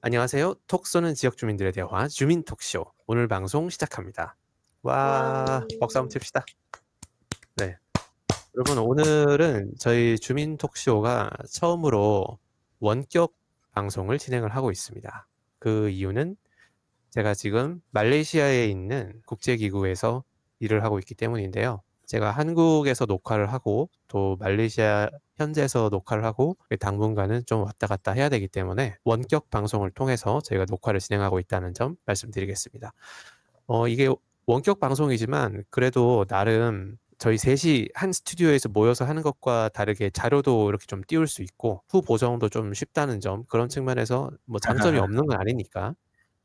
안녕하세요. 톡 쏘는 지역 주민들의 대화 주민 톡쇼. 오늘 방송 시작합니다. 와. 와, 박수 한번 칩시다. 네. 여러분, 오늘은 저희 주민 톡쇼가 처음으로 원격 방송을 진행을 하고 있습니다. 그 이유는 제가 지금 말레이시아에 있는 국제기구에서 일을 하고 있기 때문인데요. 제가 한국에서 녹화를 하고 또 말레이시아 현지에서 녹화를 하고 당분간은 좀 왔다 갔다 해야 되기 때문에 원격 방송을 통해서 저희가 녹화를 진행하고 있다는 점 말씀드리겠습니다. 이게 원격 방송이지만 그래도 나름 저희 셋이 한 스튜디오에서 모여서 하는 것과 다르게 자료도 이렇게 좀 띄울 수 있고 후보정도 좀 쉽다는 점, 그런 측면에서 뭐 장점이 없는 건 아니니까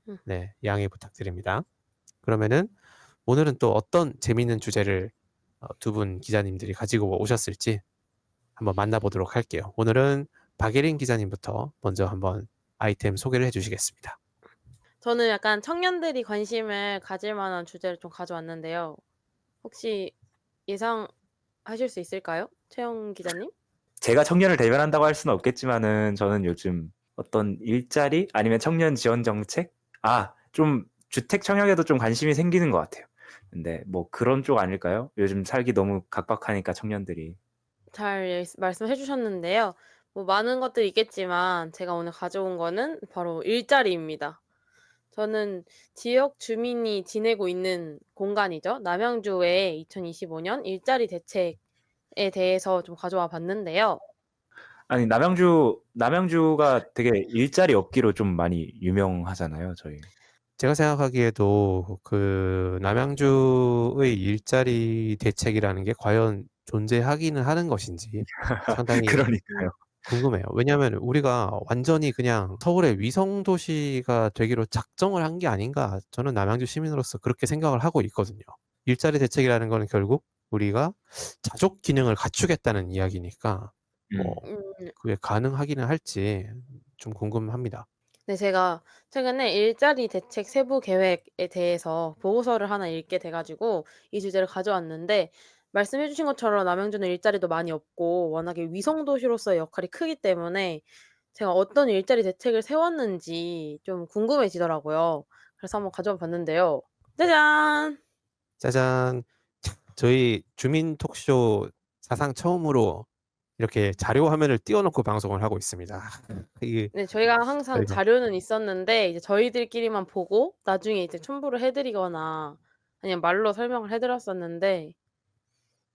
음. 네, 양해 부탁드립니다. 그러면은 오늘은 또 어떤 재미있는 주제를 두 분 기자님들이 가지고 오셨을지 한번 만나보도록 할게요. 오늘은 박예린 기자님부터 먼저 한번 아이템 소개를 해주시겠습니다. 저는 약간 청년들이 관심을 가질 만한 주제를 좀 가져왔는데요. 혹시 예상하실 수 있을까요? 최영 기자님? 제가 청년을 대변한다고 할 수는 없겠지만은 저는 요즘 어떤 일자리 아니면 청년 지원 정책? 좀 주택 청약에도 좀 관심이 생기는 것 같아요. 근데 뭐 그런 쪽 아닐까요? 요즘 살기 너무 각박하니까 청년들이. 잘 말씀해 주셨는데요. 뭐 많은 것들이 있겠지만 제가 오늘 가져온 거는 바로 일자리입니다. 저는 지역 주민이 지내고 있는 공간이죠. 남양주의 2025년 일자리 대책에 대해서 좀 가져와 봤는데요. 아니 남양주가 되게 일자리 없기로 좀 많이 유명하잖아요, 저희. 제가 생각하기에도 그 남양주의 일자리 대책이라는 게 과연 존재하기는 하는 것인지 상당히 그러니까요. 궁금해요. 왜냐하면 우리가 완전히 그냥 서울의 위성 도시가 되기로 작정을 한 게 아닌가, 저는 남양주 시민으로서 그렇게 생각을 하고 있거든요. 일자리 대책이라는 거는 결국 우리가 자족 기능을 갖추겠다는 이야기니까 뭐 음. 음. 그게 가능하기는 할지 좀 궁금합니다. 네, 제가 최근에 일자리 대책 세부 계획에 대해서 보고서를 하나 읽게 돼 가지고 이 주제를 가져왔는데, 말씀해 주신 것처럼 남양주는 일자리도 많이 없고 워낙에 위성 도시로서의 역할이 크기 때문에 제가 어떤 일자리 대책을 세웠는지 좀 궁금해지더라고요. 그래서 한번 가져와 봤는데요. 짜잔! 짜잔. 저희 주민 톡쇼 사상 처음으로 이렇게 자료 화면을 띄워놓고 방송을 하고 있습니다. 이게 네, 저희가 항상 저희가 자료는 있었는데 이제 저희들끼리만 보고 나중에 이제 첨부를 해 드리거나 아니면 말로 설명을 해 드렸었는데,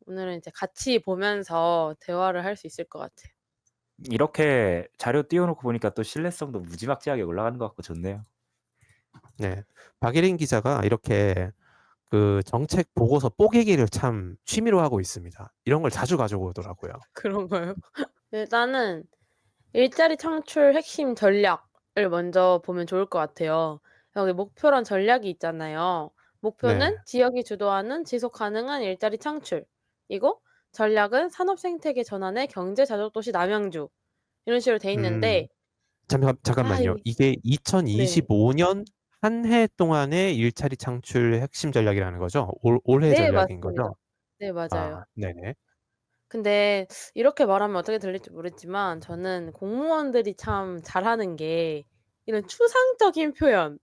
오늘은 이제 같이 보면서 대화를 할 수 있을 것 같아요. 이렇게 자료 띄워놓고 보니까 또 신뢰성도 무지막지하게 올라가는 것 같고 좋네요. 네, 박예린 기자가 이렇게 그 정책 보고서 뽀개기를 참 취미로 하고 있습니다. 이런 걸 자주 가지고 오더라고요. 그런가요? 일단은 일자리 창출 핵심 전략을 먼저 보면 좋을 것 같아요. 여기 목표란 전략이 있잖아요. 목표는 네. 지역이 주도하는 지속 가능한 일자리 창출이고, 전략은 산업 생태계 전환의 경제 자족 도시 남양주, 이런 식으로 돼 음, 있는데, 잠깐만요. 이 이게 네. 2025년 한 해 동안의 일자리 창출 핵심 전략이라는 거죠? 올해 네, 전략인 맞습니다. 거죠? 네, 맞아요. 네네. 근데 이렇게 말하면 어떻게 들릴지 모르겠지만 저는 공무원들이 참 잘하는 게 이런 추상적인 표현,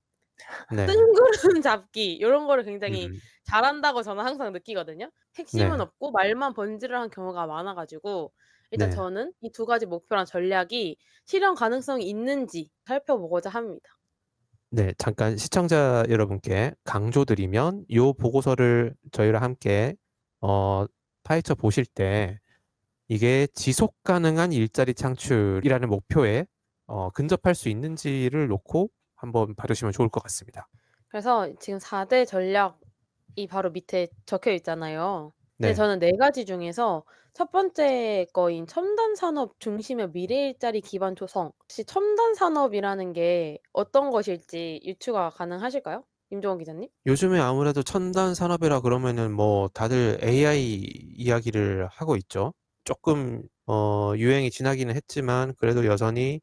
네. 뜬구름 잡기, 요런 거를 굉장히 음. 잘한다고 저는 항상 느끼거든요. 핵심은 네. 없고 말만 번지르르한 경우가 많아 가지고 일단 네. 저는 이 두 가지 목표랑 전략이 실현 가능성이 있는지 살펴보고자 합니다. 네. 잠깐 시청자 여러분께 강조드리면 요 보고서를 저희랑 함께 어 파헤쳐 보실 때 이게 지속 가능한 일자리 창출이라는 목표에 근접할 수 있는지를 놓고 한번 봐주시면 좋을 것 같습니다. 그래서 지금 4대 전략이 바로 밑에 적혀 있잖아요. 근데 네. 저는 4 가지 중에서 첫 번째 거인 첨단 산업 중심의 미래 일자리 기반 조성, 혹시 첨단 산업이라는 게 어떤 것일지 유추가 가능하실까요? 임종원 기자님? 요즘에 아무래도 첨단 산업이라 그러면은 뭐 다들 AI 이야기를 하고 있죠. 조금 유행이 지나기는 했지만 그래도 여전히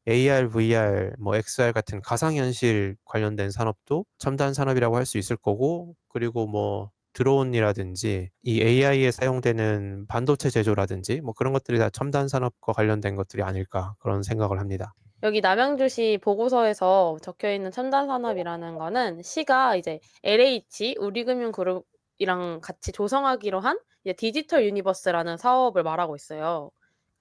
AR, VR, 뭐 XR 같은 가상현실 관련된 산업도 첨단 산업이라고 할 수 있을 거고, 그리고 뭐 드론이라든지 이 AI에 사용되는 반도체 제조라든지 뭐 그런 것들이 다 첨단 산업과 관련된 것들이 아닐까 그런 생각을 합니다. 여기 남양주시 보고서에서 적혀 있는 첨단 산업이라는 거는 시가 이제 LH 우리금융그룹이랑 같이 조성하기로 한 이제 디지털 유니버스라는 사업을 말하고 있어요.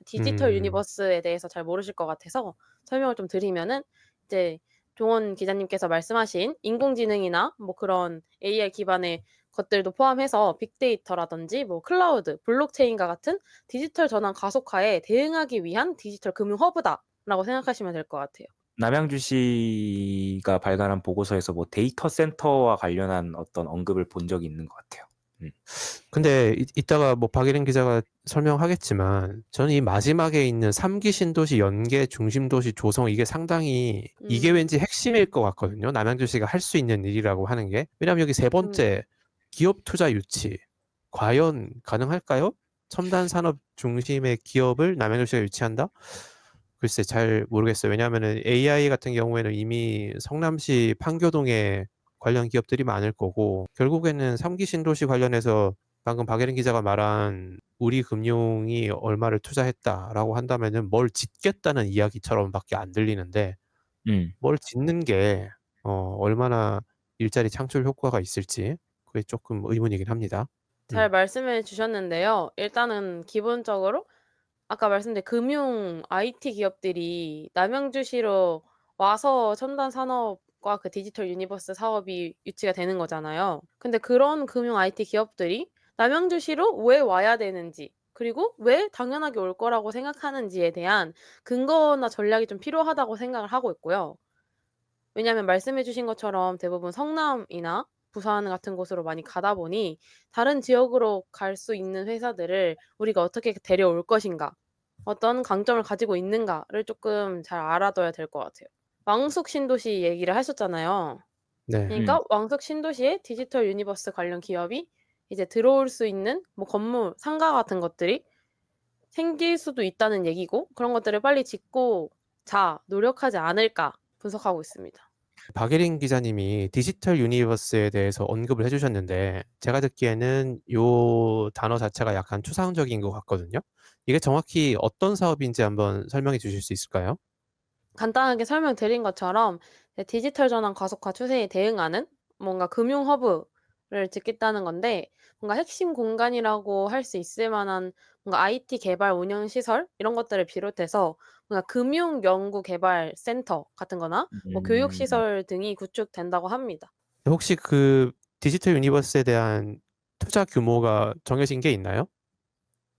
디지털 음. 유니버스에 대해서 잘 모르실 것 같아서 설명을 좀 드리면은 이제 종원 기자님께서 말씀하신 인공지능이나 뭐 그런 AI 기반의 것들도 포함해서 빅데이터라든지 뭐 클라우드, 블록체인과 같은 디지털 전환 가속화에 대응하기 위한 디지털 금융 허브다라고 생각하시면 될 것 같아요. 남양주시가 발간한 보고서에서 뭐 데이터 센터와 관련한 어떤 언급을 본 적이 있는 것 같아요. 근데 이따가 뭐 박예린 기자가 설명하겠지만 저는 이 마지막에 있는 3기 신도시 연계 중심도시 조성 이게 상당히 이게 왠지 핵심일 것 같거든요. 남양주시가 할 수 있는 일이라고 하는 게. 왜냐하면 여기 세 번째 기업 투자 유치 과연 가능할까요? 첨단 산업 중심의 기업을 남양주시가 유치한다? 글쎄 잘 모르겠어요. 왜냐하면 AI 같은 경우에는 이미 성남시 판교동에 관련 기업들이 많을 거고 결국에는 3기 신도시 관련해서 방금 박예린 기자가 말한 우리 금융이 얼마를 투자했다라고 한다면은 뭘 짓겠다는 이야기처럼밖에 안 들리는데 뭘 짓는 게 얼마나 일자리 창출 효과가 있을지 그게 조금 의문이긴 합니다. 잘 말씀해 주셨는데요. 일단은 기본적으로 아까 말씀드린 금융 IT 기업들이 남양주시로 와서 첨단 산업과 그 디지털 유니버스 사업이 유치가 되는 거잖아요. 근데 그런 금융 IT 기업들이 남양주시로 왜 와야 되는지, 그리고 왜 당연하게 올 거라고 생각하는지에 대한 근거나 전략이 좀 필요하다고 생각을 하고 있고요. 왜냐하면 말씀해 주신 것처럼 대부분 성남이나 부산 같은 곳으로 많이 가다 보니 다른 지역으로 갈 수 있는 회사들을 우리가 어떻게 데려올 것인가, 어떤 강점을 가지고 있는가를 쪼끔 잘 알아둬야 될 것 같아요. 왕숙 신도시 얘기를 하셨잖아요. 네. 그러니까 왕숙 신도시에 디지털 유니버스 관련 기업이 이제 들어올 수 있는 뭐 건물, 상가 같은 것들이 생길 수도 있다는 얘기고, 그런 것들을 빨리 짓고 노력하지 않을까 분석하고 있습니다. 박예린 기자님이 디지털 유니버스에 대해서 언급을 해주셨는데 제가 듣기에는 요 단어 자체가 약간 추상적인 것 같거든요. 이게 정확히 어떤 사업인지 한번 설명해 주실 수 있을까요? 간단하게 설명드린 것처럼 디지털 전환 가속화 추세에 대응하는 뭔가 금융 허브를 짓겠다는 건데, 뭔가 핵심 공간이라고 할 수 있을 만한 뭔가 IT 개발 운영 시설 이런 것들을 비롯해서 뭔가 금융 연구 개발 센터 같은 거나 뭐 교육 시설 등이 구축된다고 합니다. 혹시 그 디지털 유니버스에 대한 투자 규모가 정해진 게 있나요?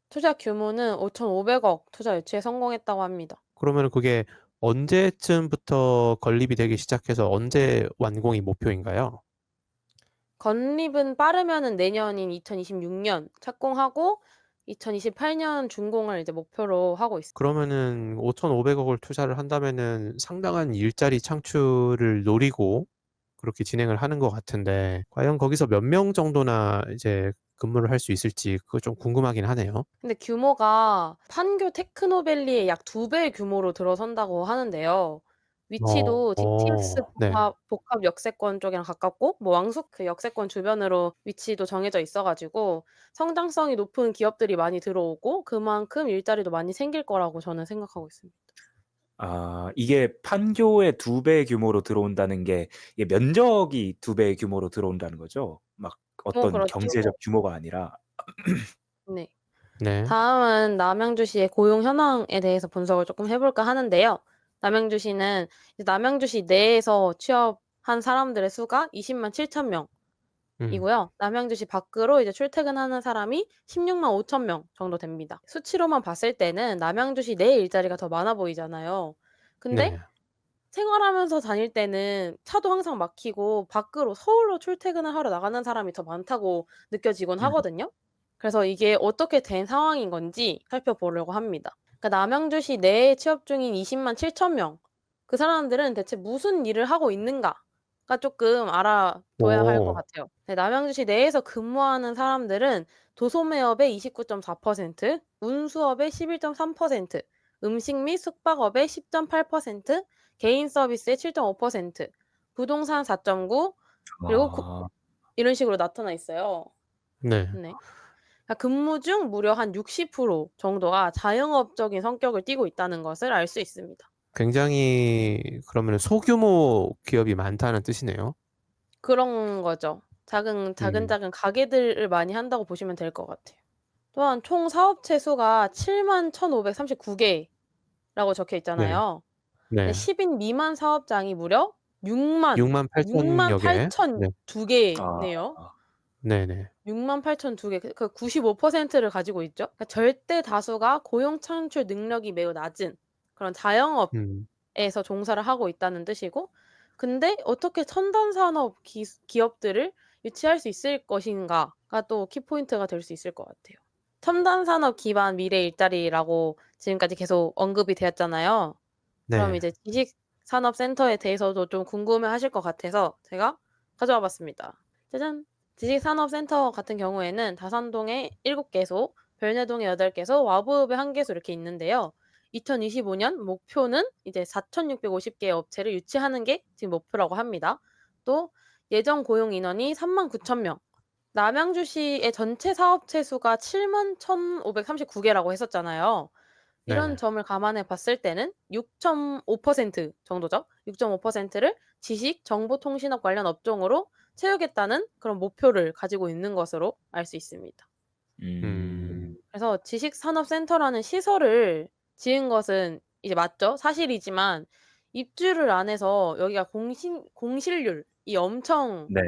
투자 규모는 5,500억 투자 유치에 성공했다고 합니다. 그러면 그게 언제쯤부터 건립이 되기 시작해서 언제 완공이 목표인가요? 건립은 빠르면은 내년인 2026년 착공하고 2028년 준공을 이제 목표로 하고 있습니다. 그러면은 5,500억을 투자를 한다면은 상당한 일자리 창출을 노리고 그렇게 진행을 하는 것 같은데 과연 거기서 몇 명 정도나 이제 근무를 할 수 있을지 그거 좀 궁금하긴 하네요. 근데 규모가 판교 테크노밸리의 약 2배 규모로 들어선다고 하는데요. 위치도 GTX 네. 복합 역세권 쪽이랑 가깝고 뭐 왕숙 그 역세권 주변으로 위치도 정해져 있어 가지고 성장성이 높은 기업들이 많이 들어오고 그만큼 일자리도 많이 생길 거라고 저는 생각하고 있습니다. 이게 판교의 2배 규모로 들어온다는 게 이게 면적이 2배 규모로 들어온다는 거죠? 막 어떤 그렇죠. 경제적 규모가 아니라. 네. 네. 다음은 남양주시의 고용 현황에 대해서 분석을 조금 해 볼까 하는데요. 남양주시는 이제 남양주시 내에서 취업한 사람들의 수가 200,700 음. 명이고요. 남양주시 밖으로 이제 출퇴근하는 사람이 1,650,000명 정도 됩니다. 수치로만 봤을 때는 남양주시 내 일자리가 더 많아 보이잖아요. 근데 네. 생활하면서 다닐 때는 차도 항상 막히고 밖으로 서울로 출퇴근을 하러 나가는 사람이 더 많다고 느껴지곤 하거든요. 그래서 이게 어떻게 된 상황인 건지 살펴보려고 합니다. 그러니까 남양주시 내에 취업 중인 207,000 명. 그 사람들은 대체 무슨 일을 하고 있는가가 쪼끔 알아둬야 할 것 오. 같아요. 네, 남양주시 내에서 근무하는 사람들은 도소매업의 29.4%, 운수업의 11.3%, 음식 및 숙박업의 10.8%, 개인 서비스의 7.5%, 부동산 4.9, 그리고 아. 이런 식으로 나타나 있어요. 네. 네. 그러니까 근무 중 무려 한 60% 정도가 자영업적인 성격을 띠고 있다는 것을 알 수 있습니다. 굉장히 그러면 소규모 기업이 많다는 뜻이네요. 그런 거죠. 작은 음. 작은 가게들을 많이 한다고 보시면 될 것 같아요. 또한 총 사업체 수가 71,539 개라고 적혀 네. 있잖아요. 근데 네. 10인 미만 사업장이 무려 68,000여 개. 네. 68,002 아. 개네요. 네네. 68,002 개. 그 95%를 가지고 있죠. 그러니까 절대 다수가 고용 창출 능력이 매우 낮은 그런 자영업에서 음. 종사를 하고 있다는 뜻이고, 근데 어떻게 첨단 산업 기업들을 유치할 수 있을 것인가가 또 키포인트가 될 수 있을 것 같아요. 첨단 산업 기반 미래 일자리라고 지금까지 계속 언급이 되었잖아요. 그럼 네. 이제 지식산업센터에 대해서도 좀 궁금해하실 것 같아서 제가 가져와 봤습니다. 짜잔. 지식산업센터 같은 경우에는 다산동에 7개소, 별내동에 8개소, 와부읍에 1개소 이렇게 있는데요. 2025년 목표는 이제 4,650개의 업체를 유치하는 게 지금 목표라고 합니다. 또 예정 고용 인원이 39,000명. 남양주시의 전체 사업체 수가 71,539개라고 했었잖아요. 이런 네. 점을 감안해 봤을 때는 6.5% 정도죠. 6.5%를 지식, 정보통신업 관련 업종으로 채우겠다는 그런 목표를 가지고 있는 것으로 알 수 있습니다. 음. 그래서 지식산업센터라는 시설을 지은 것은 이제 맞죠. 사실이지만 입주를 안 해서 여기가 공실률이 엄청 네.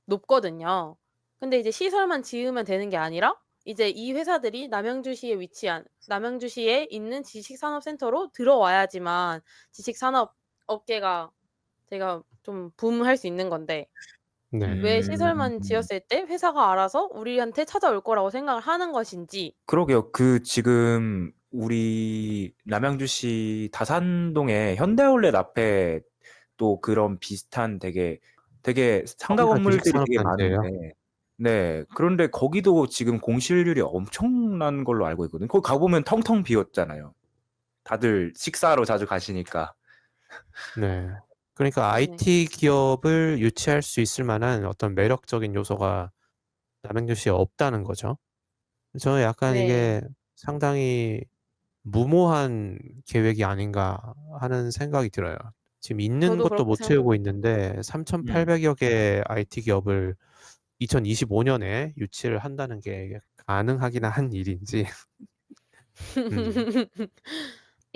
높거든요. 근데 이제 시설만 지으면 되는 게 아니라 이제 이 회사들이 남양주시에 있는 지식산업센터로 들어와야지만 지식산업 업계가 제가 좀 붐할 수 있는 건데, 네. 왜 시설만 음. 지었을 때 회사가 알아서 우리한테 찾아올 거라고 생각을 하는 것인지. 그러게요. 그 지금 우리 남양주시 다산동에 현대아울렛 앞에 또 그런 비슷한 되게 상가 거기가 건물들이 되게 지식산업단지예요. 많은데 네. 그런데 거기도 지금 공실률이 엄청난 걸로 알고 있거든요. 거기 가 보면 텅텅 비었잖아요. 다들 식사하러 자주 가시니까. 네. 그러니까 네. IT 기업을 유치할 수 있을 만한 어떤 매력적인 요소가 남양주시에 없다는 거죠. 저는 약간 네. 이게 상당히 무모한 계획이 아닌가 하는 생각이 들어요. 지금 있는 저도 것도 그렇게 못 채우고 생각합니다. 있는데 음. 3,800여 개의 IT 기업을 2025년에 유치를 한다는 게 가능하기나 한 일인지. 음.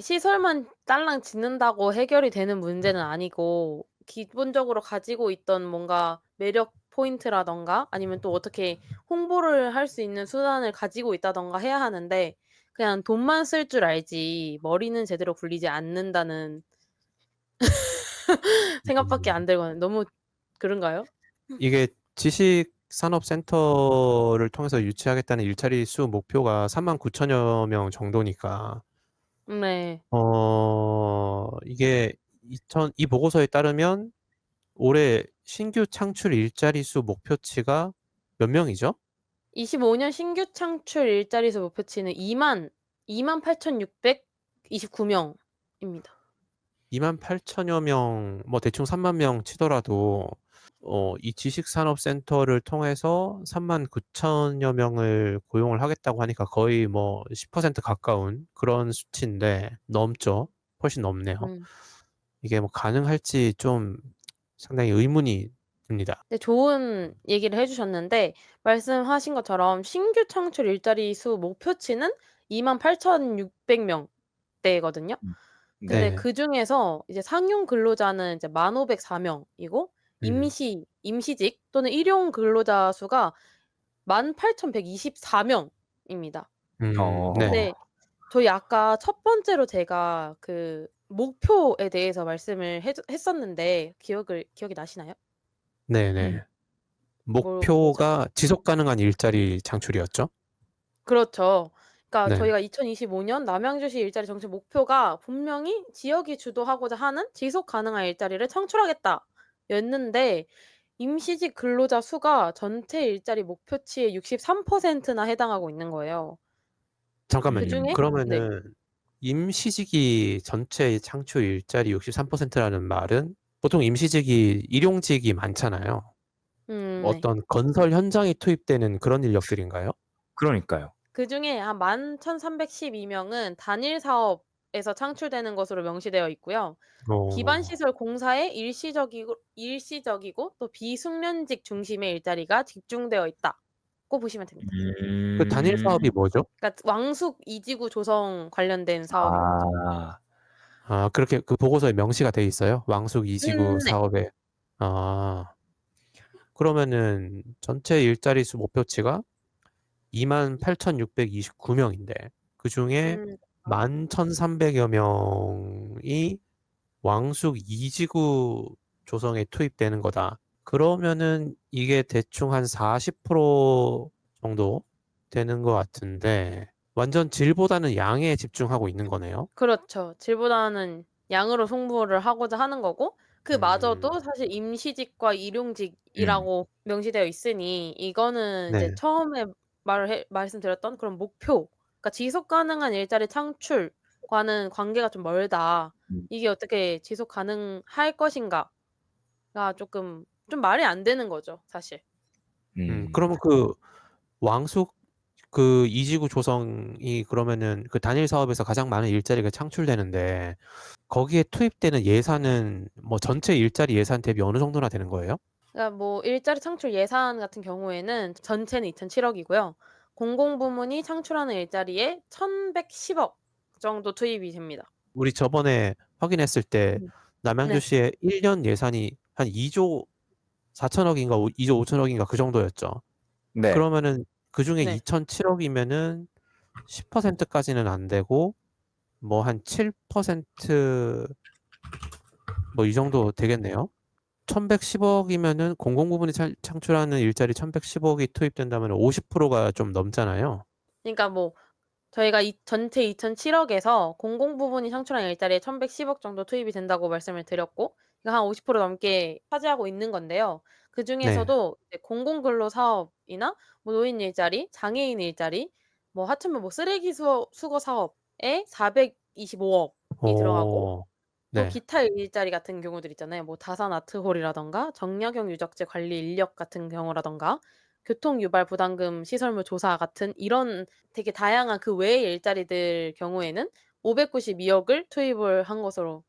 시설만 딸랑 짓는다고 해결이 되는 문제는 아니고, 기본적으로 가지고 있던 뭔가 매력 포인트라든가 아니면 또 어떻게 홍보를 할 수 있는 수단을 가지고 있다든가 해야 하는데, 그냥 돈만 쓸 줄 알지 머리는 제대로 굴리지 않는다는 생각밖에 안 음. 들거든요. 너무 그런가요? 이게 지식산업센터를 통해서 유치하겠다는 일자리 수 목표가 39,000여 명 정도니까 네. 이게 이 보고서에 따르면 올해 신규 창출 일자리 수 목표치가 몇 명이죠? 25년 신규 창출 일자리 수 목표치는 28,629 명입니다. 28,000여 명, 뭐 대충 3만 명 치더라도 이 지식산업센터를 통해서 39,000여 명을 고용을 하겠다고 하니까 거의 뭐 10% 가까운 그런 수치인데 넘죠. 훨씬 넘네요. 음. 이게 뭐 가능할지 좀 상당히 의문이 듭니다. 네, 좋은 얘기를 해 주셨는데, 말씀하신 것처럼 신규 창출 일자리 수 목표치는 28,600 명대거든요. 음. 근데 네. 네. 그중에서 이제 상용 근로자는 이제 1,504 명이고, 음. 임시직 또는 일용 근로자 수가 18,124 명입니다. 어. 네. 근데 저희 아까 첫 번째로 제가 그 목표에 대해서 말씀을 했었는데 기억이 나시나요? 네네. 뭐죠? 목표가 지속 가능한 일자리 창출이었죠? 그렇죠. 그러니까 네. 저희가 2025년 남양주시 일자리 정책 목표가 분명히 지역이 주도하고자 하는 지속 가능한 일자리를 창출하겠다였는데, 임시직 근로자 수가 전체 일자리 목표치의 63%나 해당하고 있는 거예요. 잠깐만요. 그중에 네. 그러면은 임시직이 전체 창출 일자리 63%라는 말은 보통 임시직이 일용직이 많잖아요. 네. 어떤 건설 현장에 투입되는 그런 인력들인가요? 그러니까요. 그중에 한 11,312 명은 단일 사업 지구에서 창출되는 것으로 명시되어 있고요. 기반 어. 시설 공사에 일시적이고 또 비숙련직 중심의 일자리가 집중되어 있다고 보시면 됩니다. 그 단일 음. 사업이 뭐죠? 그러니까 왕숙 2지구 조성 관련된 사업입니다. 아. 아 그렇게 그 보고서에 명시가 돼 있어요? 왕숙 2지구 네. 사업에. 아. 그러면은 전체 일자리 수 목표치가 28,629 명인데 그중에 아 11,300여 명이 왕숙 2지구 조성에 투입되는 거다. 그러면은 이게 대충 한 40% 정도 되는 것 같은데 완전 질보다는 양에 집중하고 있는 거네요. 그렇죠. 질보다는 양으로 승부를 하고자 하는 거고 음. 그마저도 사실 임시직과 음. 일용직이라고 명시되어 있으니 이거는 이제 네. 처음에 말씀드렸던 그런 목표 그러니까 지속 가능한 일자리 창출과는 관계가 좀 멀다. 음. 이게 어떻게 지속 가능할 것인가가 쪼끔 좀 말이 안 되는 거죠 사실. 음. 그러면 그 왕숙 그 2지구 조성이 그러면은 그 단일 사업에서 가장 많은 일자리가 창출되는데 거기에 투입되는 예산은 뭐 전체 일자리 예산 대비 어느 정도나 되는 거예요? 그러니까 뭐 일자리 창출 예산 같은 경우에는 전체는 2,007억 이고요. 공공부문이 창출하는 일자리에 1,110억 정도 투입이 됩니다. 우리 저번에 확인했을 때 음. 네. 남양주시의 1년 예산이 한 2조 4천억 인가 2조 5천억 인가 그 정도였죠. 네. 그러면은 그중에 네. 2,007억 이면은 10% 까지는 안 되고 뭐 한 7% 뭐 이 정도 되겠네요. 1,110억 이면은 공공부문이 창출하는 일자리 1,110억이 투입된다면 50%가 좀 넘잖아요. 그러니까 뭐 저희가 이 전체 2,007억에서 공공부문이 창출한 일자리에 1,110억 정도 투입이 된다고 말씀을 드렸고 이거 한 50% 넘게 차지하고 있는 건데요. 네. 그중에서도 이제 공공근로 사업이나 뭐 노인 일자리, 장애인 일자리, 뭐 하천물 뭐 쓰레기 수거 사업에 425억이 들어가고 어. 또 네. 기타 일자리 같은 경우들 있잖아요. 뭐 다산 아트홀이라든가 정약용 유적지 관리 인력 같은 경우라든가 교통 유발 부담금 시설물 조사 같은 이런 되게 다양한 그 외의 일자리들 경우에는 592억을 투입을 한 것으로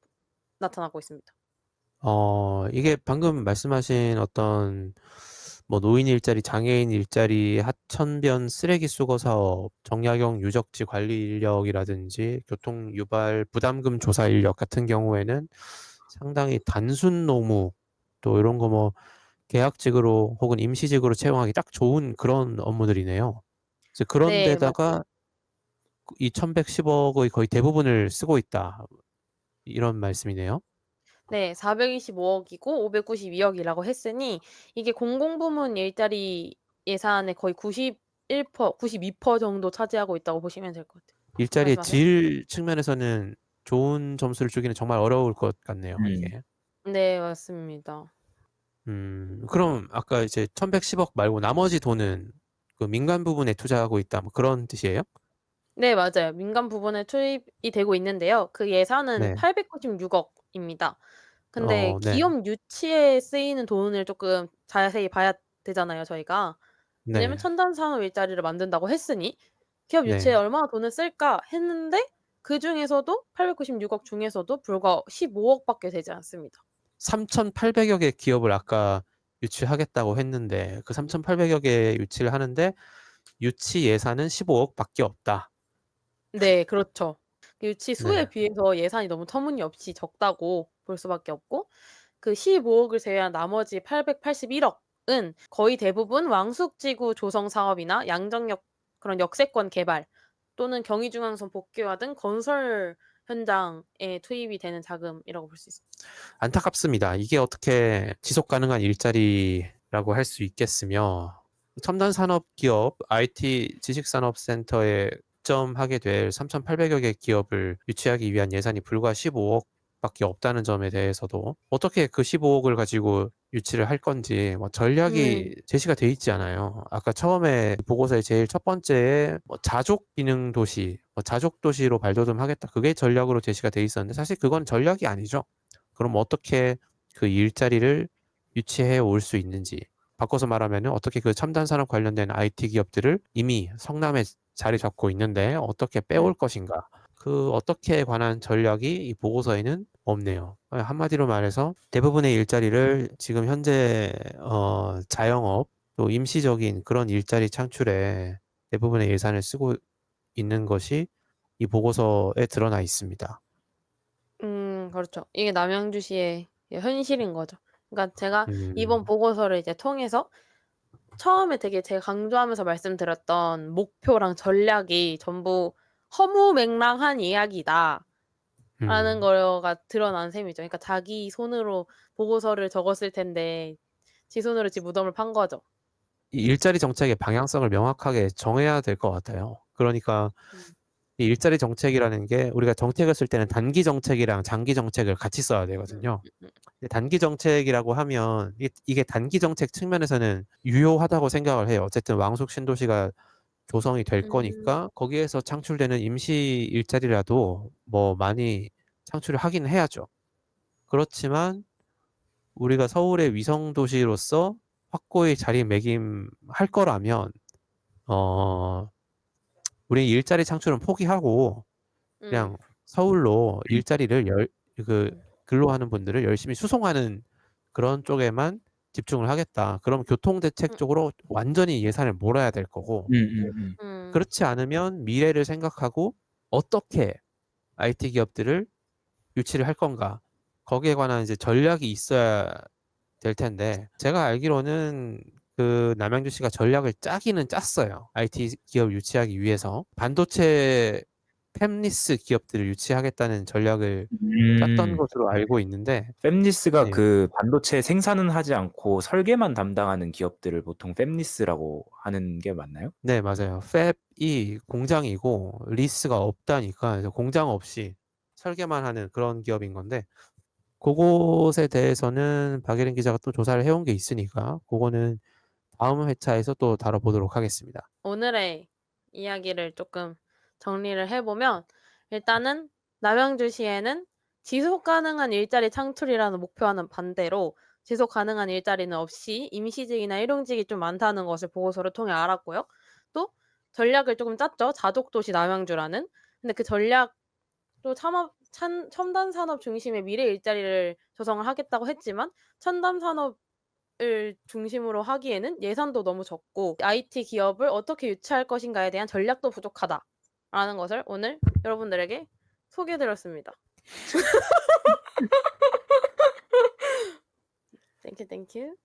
나타나고 있습니다. 이게 방금 말씀하신 어떤 뭐 노인 일자리, 장애인 일자리, 하천변 쓰레기 수거 사업, 정약용 유적지 관리 인력이라든지 교통 유발 부담금 조사 인력 같은 경우에는 상당히 단순 노무 또 이런 거 뭐 계약직으로 혹은 임시직으로 채용하기 딱 좋은 그런 업무들이네요. 이제 그런 네 맞아요. 데다가 이 1,110억의 거의 대부분을 쓰고 있다. 이런 말씀이네요. 네. 425억이고 592억이라고 했으니 이게 공공부문 일자리 예산의 거의 92% 정도 차지하고 있다고 보시면 될 것 같아요. 일자리의 말씀하세요. 질 측면에서는 좋은 점수를 주기는 정말 어려울 것 같네요, 음. 이게. 네 맞습니다. 그럼 아까 이제 1,110억 말고 나머지 돈은 그 민간 부분에 투자하고 있다 뭐 그런 뜻이에요? 네 맞아요. 민간 부분에 투입이 되고 있는데요. 그 예산은 네. 896억입니다. 근데 네. 기업 유치에 쓰이는 돈을 쪼끔 자세히 봐야 되잖아요 저희가. 왜냐면 네. '첨단 산업 일자리를 만든다고 했으니 기업 유치에 네. 얼마나 돈을 쓸까?' 했는데 그중에서도 896억 중에서도 불과 15억 밖에 되지 않습니다. 3,800여 개 기업을 아까 유치하겠다고 했는데 그 3,800여 개 유치를 하는데 유치 예산은 15억 밖에 없다. 네 그렇죠. 그 유치 수에 네. 비해서 예산이 너무 터무니없이 적다고 볼 수밖에 없고 그 15억을 제외한 나머지 881억은 거의 대부분 왕숙지구 조성 사업이나 양정역 그런 역세권 개발 또는 경의중앙선 복개화 등 건설 현장에 투입이 되는 자금이라고 볼 수 있습니다. 안타깝습니다. 이게 어떻게 지속 가능한 일자리라고 할 수 있겠으며 첨단 산업 기업 IT 지식산업센터에 입점하게 될 3,800여 개 기업을 유치하기 위한 예산이 불과 15억 밖에 없다는 점에 대해서도 어떻게 그 15억을 가지고 유치를 할 건지 뭐 네. 전략이 제시가 돼 있지 않아요. 아까 처음에 보고서의 제일 첫 번째에 뭐 자족 기능 도시, 뭐 자족 도시로 발돋움하겠다. 그게 전략으로 제시가 돼 있었는데 사실 그건 전략이 아니죠. 그럼 어떻게 그 일자리를 유치해 올 수 있는지 바꿔서 말하면은 어떻게 그 첨단 산업 관련된 IT 기업들을 이미 성남에 자리 잡고 있는데 어떻게 빼올 것인가 그 어떻게에 관한 전략이 이 보고서에는 없네요. 한마디로 말해서 대부분의 일자리를 지금 현재 자영업 또 임시적인 그런 일자리 창출에 대부분의 예산을 쓰고 있는 것이 이 보고서에 드러나 있습니다. 그렇죠. 이게 남양주시의 현실인 거죠. 그러니까 제가 이번 음, 보고서를 이제 통해서 처음에 되게 제가 강조하면서 말씀드렸던 목표랑 전략이 전부 허무맹랑한 이야기다라는 음. 거가 드러난 셈이죠. 그러니까 자기 손으로 보고서를 적었을 텐데 지 손으로 지 무덤을 판 거죠. 이 일자리 정책의 방향성을 명확하게 정해야 될 것 같아요. 그러니까 음. 이 일자리 정책이라는 게 우리가 정책을 쓸 때는 단기 정책이랑 장기 정책을 같이 써야 음 되거든요. 음음. 근데 단기 정책이라고 하면 이게 단기 정책 측면에서는 유효하다고 생각을 해요. 어쨌든 왕숙 신도시가 조성이 될 음. 거니까 거기에서 창출되는 임시 일자리라도 뭐 많이 창출을 하긴 해야죠. 그렇지만 우리가 서울의 위성 도시로서 확고히 자리매김할 거라면 어 우리 일자리 창출은 포기하고 음. 그냥 서울로 일자리를 근로하는 분들을 열심히 수송하는 그런 쪽에만 집중을 하겠다. 그럼 교통 대책 음 쪽으로 완전히 예산을 몰아야 될 거고 음. 음. 그렇지 않으면 미래를 생각하고 어떻게 IT 기업들을 유치를 할 건가? 거기에 관한 이제 전략이 있어야 될 텐데 제가 알기로는 그 남양주시가 전략을 짜기는 짰어요. IT 기업 유치하기 위해서. 반도체 팹리스 기업들을 유치하겠다는 전략을 짰던 음. 것으로 알고 있는데 팹리스가 네. 그 반도체 생산은 하지 않고 설계만 담당하는 기업들을 보통 팹리스라고 하는 게 맞나요? 네, 맞아요. 팹이 공장이고 리스가 없다니까 그래서 공장 없이 설계만 하는 그런 기업인 건데 그것에 대해서는 박예린 기자가 또 조사를 해온 게 있으니까 그거는 다음 회차에서 또 다뤄보도록 하겠습니다. 오늘의 이야기를 조금 정리를 해 보면 일단은 남양주시에는 지속 가능한 일자리 창출이라는 목표와는 반대로 지속 가능한 일자리는 없이 임시직이나 일용직이 좀 많다는 것을 보고서를 통해 알았고요. 또 전략을 조금 짰죠. 자족도시 남양주라는. 근데 그 전략도 첨단 산업 중심의 미래 일자리를 조성을 하겠다고 했지만 첨단 산업을 중심으로 하기에는 예산도 너무 적고 IT 기업을 어떻게 유치할 것인가에 대한 전략도 부족하다라는 것을 오늘 여러분들에게 소개해 드렸습니다. 땡큐, 땡큐.